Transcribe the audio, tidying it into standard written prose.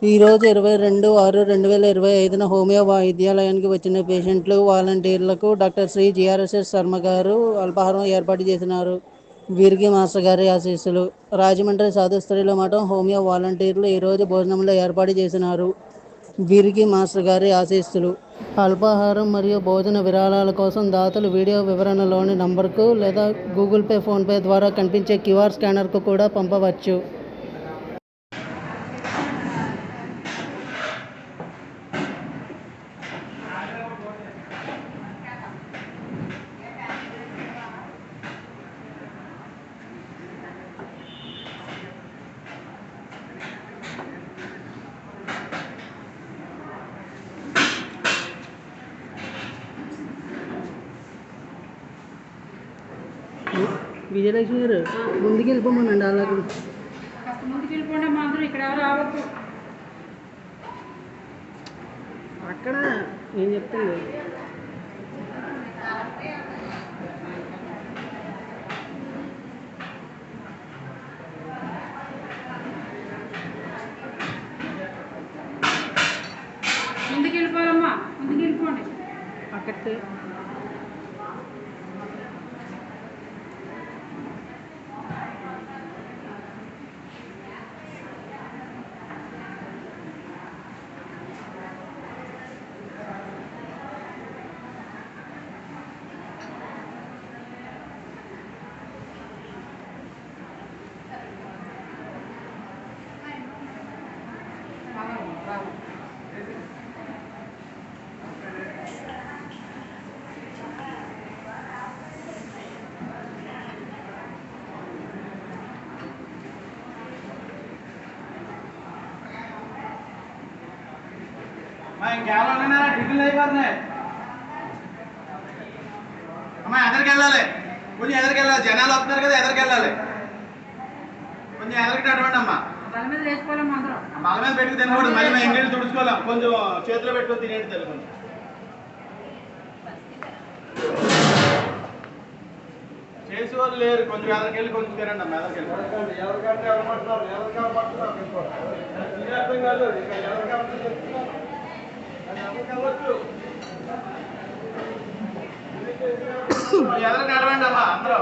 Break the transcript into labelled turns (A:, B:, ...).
A: ఈరోజు 22/6/2025న హోమియో వైద్యాలయానికి వచ్చిన పేషెంట్లు, వాలంటీర్లకు డాక్టర్ శ్రీ జిఆర్ఎస్ శర్మ గారు అల్పాహారం ఏర్పాటు చేసినారు. వీరికి మాస్టర్ గారి ఆశీస్సులు. రాజమండ్రి సాధుస్త్రీల మఠం హోమియో వాలంటీర్లు ఈరోజు భోజనంలో ఏర్పాటు చేసినారు. వీరికి మాస్టర్ గారి ఆశీస్సులు. అల్పాహారం మరియు భోజన విరాళాల కోసం దాతలు వీడియో వివరణలోని నంబర్కు లేదా గూగుల్ పే, ఫోన్పే ద్వారా కనిపించే క్యూఆర్ స్కానర్కు కూడా పంపవచ్చు. విజయలక్ష్మి గారు ముందుకు వెళ్ళిపోమనండి. అలాగే
B: ముందుకు వెళ్ళిపోండి. మాత్రం ఇక్కడ ఎవరు రావద్దు.
A: అక్కడ నేను చెప్తాను.
B: ముందుకు వెళ్ళిపోవాలమ్మా. ముందుకు వెళ్ళిపోండి.
A: అక్కడికి
C: టిఫిన్ అయిపోతున్నాయి. అమ్మా ఎదరికి వెళ్ళాలి. కొంచెం ఎదరికి వెళ్ళాలి. జనాలు వస్తున్నారు కదా, ఎదరికి వెళ్ళాలి. కొంచెం ఎదరికి నడవండి అమ్మా.
B: బల మీద వేసుకోవాలమ్మా. అందరం
C: బల మీద పెట్టుకు తినకూడదు. మళ్ళీ మేము ఎంగిళ్ళు తుడుచుకోలేం. కొంచెం చేతిలో పెట్టుకొని తినేది తెలుగు. చేసేవాళ్ళు లేరు. కొంచెం ఎదరికి వెళ్ళి కొంచెం తినండి అమ్మా. ఎదరికి వెళ్ళి ఎవరికంటే ఎవరు ఎదరికి నడవండి అమ్మా అందరూ.